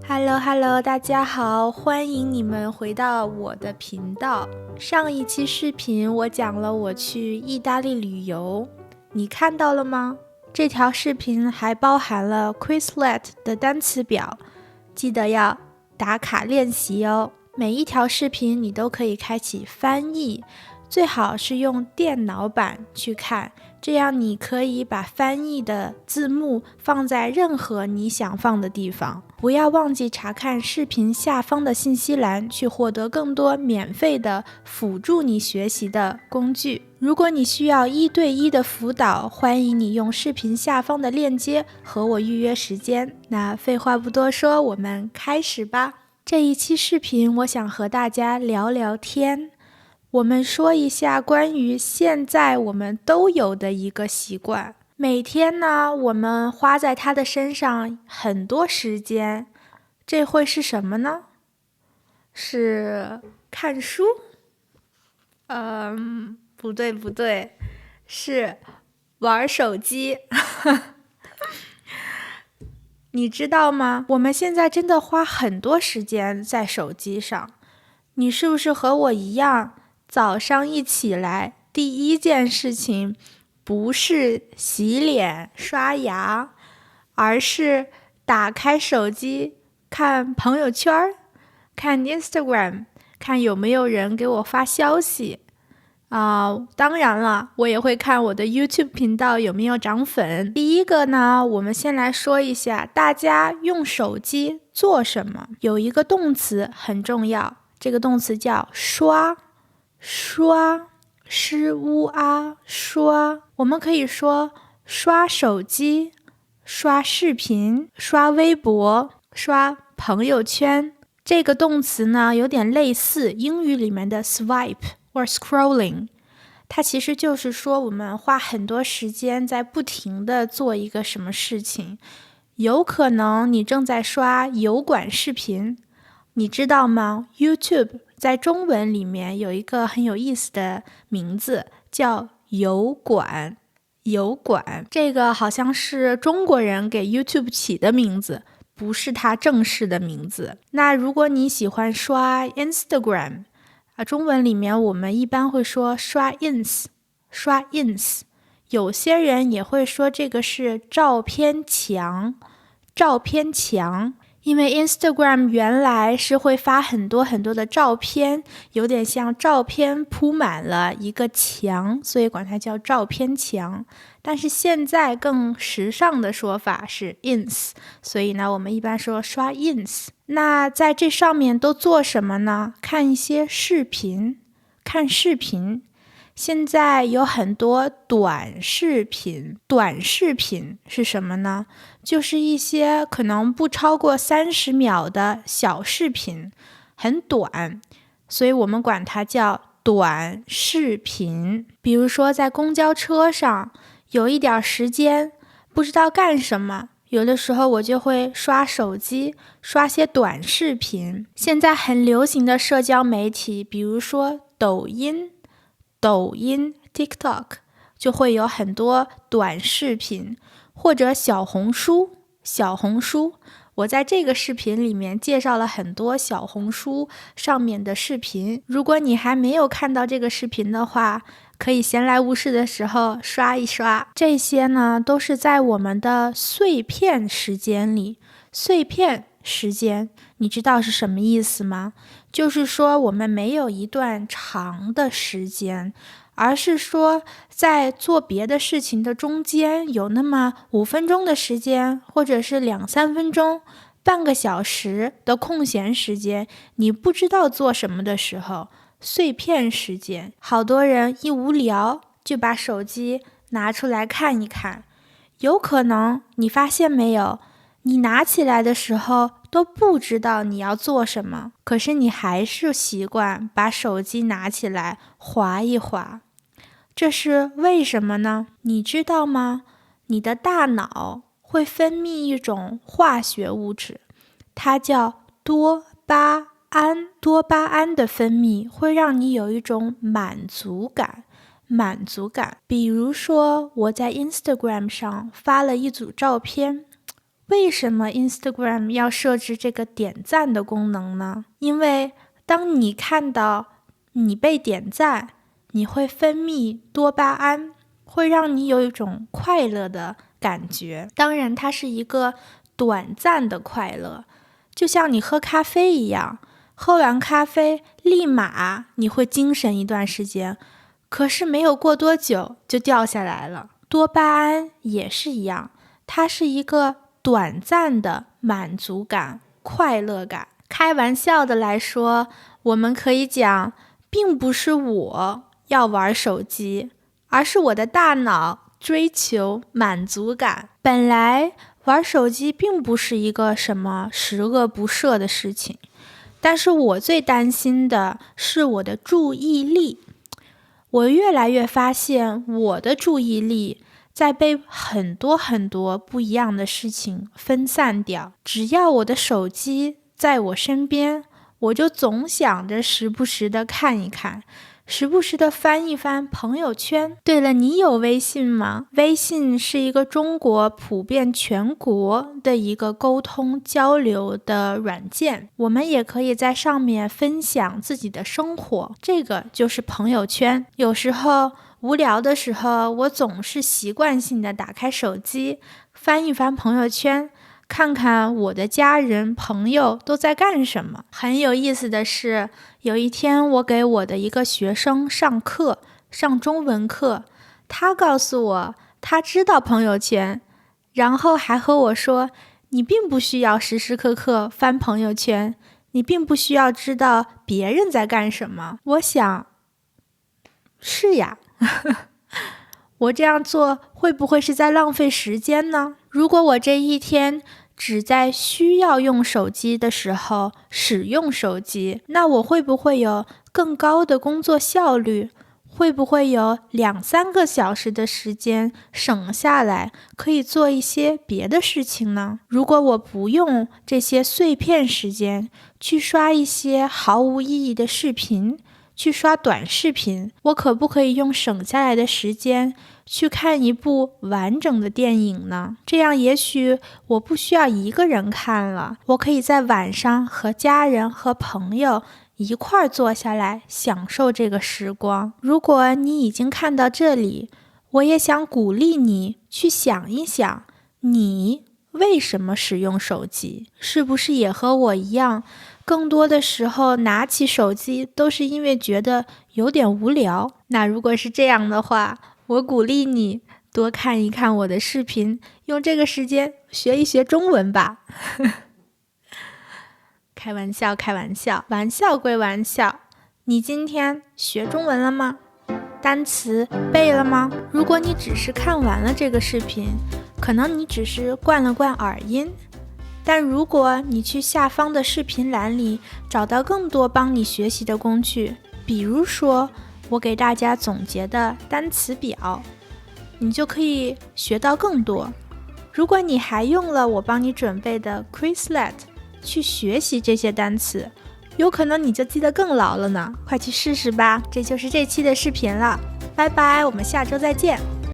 Hello，大家好，欢迎你们回到我的频道。上一期视频我讲了我去意大利旅游，你看到了吗？这条视频还包含了 Quizlet 的单词表，记得要打卡练习哦。每一条视频你都可以开启翻译，最好是用电脑版去看，这样你可以把翻译的字幕放在任何你想放的地方。不要忘记查看视频下方的信息栏，去获得更多免费的辅助你学习的工具。如果你需要1对1的辅导，欢迎你用视频下方的链接和我预约时间。那废话不多说，我们开始吧。这一期视频我想和大家聊聊天，我们说一下关于现在我们都有的一个习惯。每天呢，我们花在他的身上很多时间，这会是什么呢？是看书？不对，是玩手机。你知道吗？我们现在真的花很多时间在手机上。你是不是和我一样，早上一起来，第一件事情不是洗脸刷牙，而是打开手机看朋友圈，看 Instagram， 看有没有人给我发消息。当然了，我也会看我的 YouTube 频道有没有涨粉。第一个呢，我们先来说一下大家用手机做什么。有一个动词很重要，这个动词叫刷，刷，诗乌啊，刷。我们可以说刷手机，刷视频，刷微博，刷朋友圈。这个动词呢，有点类似英语里面的 swipe or scrolling， 它其实就是说我们花很多时间在不停的做一个什么事情。有可能你正在刷油管视频，你知道吗？ YouTube 在中文里面有一个很有意思的名字，叫油管。油管这个好像是中国人给 YouTube 起的名字，不是它正式的名字。那如果你喜欢刷 Instagram，中文里面我们一般会说刷 ins， 刷 ins。有些人也会说这个是照片墙，照片墙。因为 Instagram 原来是会发很多的照片，有点像照片铺满了一个墙，所以管它叫照片墙。但是现在更时尚的说法是 ins， 所以呢，我们一般说刷 ins。那在这上面都做什么呢？看一些视频，看视频。现在有很多短视频，短视频是什么呢？就是一些可能不超过30秒的小视频，很短，所以我们管它叫短视频。比如说在公交车上，有一点时间，不知道干什么，有的时候我就会刷手机，刷些短视频。现在很流行的社交媒体，比如说抖音 TikTok 就会有很多短视频，或者小红书。我在这个视频里面介绍了很多小红书上面的视频，如果你还没有看到这个视频的话，可以闲来无事的时候刷一刷。这些呢，都是在我们的碎片时间里。碎片时间，你知道是什么意思吗？就是说我们没有一段长的时间，而是说在做别的事情的中间有那么5分钟的时间，或者是2-3分钟，半个小时的空闲时间，你不知道做什么的时候，碎片时间。好多人一无聊就把手机拿出来看一看，有可能你发现没有，你拿起来的时候都不知道你要做什么，可是你还是习惯把手机拿起来滑一滑。这是为什么呢？你知道吗？你的大脑会分泌一种化学物质，它叫多巴胺。多巴胺的分泌会让你有一种满足感。比如说我在 Instagram 上发了一组照片，为什么 Instagram 要设置这个点赞的功能呢？因为当你看到你被点赞，你会分泌多巴胺，会让你有一种快乐的感觉。当然，它是一个短暂的快乐，就像你喝咖啡一样，喝完咖啡立马你会精神一段时间，可是没有过多久就掉下来了。多巴胺也是一样，它是一个短暂的满足感、快乐感。开玩笑的来说，我们可以讲，并不是我要玩手机，而是我的大脑追求满足感。本来玩手机并不是一个什么十恶不赦的事情，但是我最担心的是我的注意力。我越来越发现我的注意力在被很多不一样的事情分散掉。只要我的手机在我身边，我就总想着时不时的看一看，时不时的翻一翻朋友圈。对了，你有微信吗？微信是一个中国普遍全国的一个沟通交流的软件，我们也可以在上面分享自己的生活，这个就是朋友圈。有时候无聊的时候，我总是习惯性的打开手机，翻一翻朋友圈，看看我的家人朋友都在干什么。很有意思的是，有一天我给我的一个学生上课，上中文课，他告诉我他知道朋友圈，然后还和我说，你并不需要时时刻刻翻朋友圈，你并不需要知道别人在干什么。我想，是呀，我这样做会不会是在浪费时间呢？如果我这一天只在需要用手机的时候使用手机，那我会不会有更高的工作效率？会不会有2-3个小时的时间省下来，可以做一些别的事情呢？如果我不用这些碎片时间去刷一些毫无意义的视频，去刷短视频，我可不可以用省下来的时间去看一部完整的电影呢？这样也许我不需要一个人看了，我可以在晚上和家人和朋友一块坐下来享受这个时光。如果你已经看到这里，我也想鼓励你去想一想，你为什么使用手机？是不是也和我一样，更多的时候拿起手机都是因为觉得有点无聊？那如果是这样的话，我鼓励你多看一看我的视频，用这个时间学一学中文吧。开玩笑，开玩笑，玩笑归玩笑，你今天学中文了吗？单词背了吗？如果你只是看完了这个视频，可能你只是灌了灌耳音，但如果你去下方的视频栏里找到更多帮你学习的工具，比如说我给大家总结的单词表，你就可以学到更多。如果你还用了我帮你准备的 Quizlet 去学习这些单词，有可能你就记得更牢了呢。快去试试吧。这就是这期的视频了，拜拜，我们下周再见。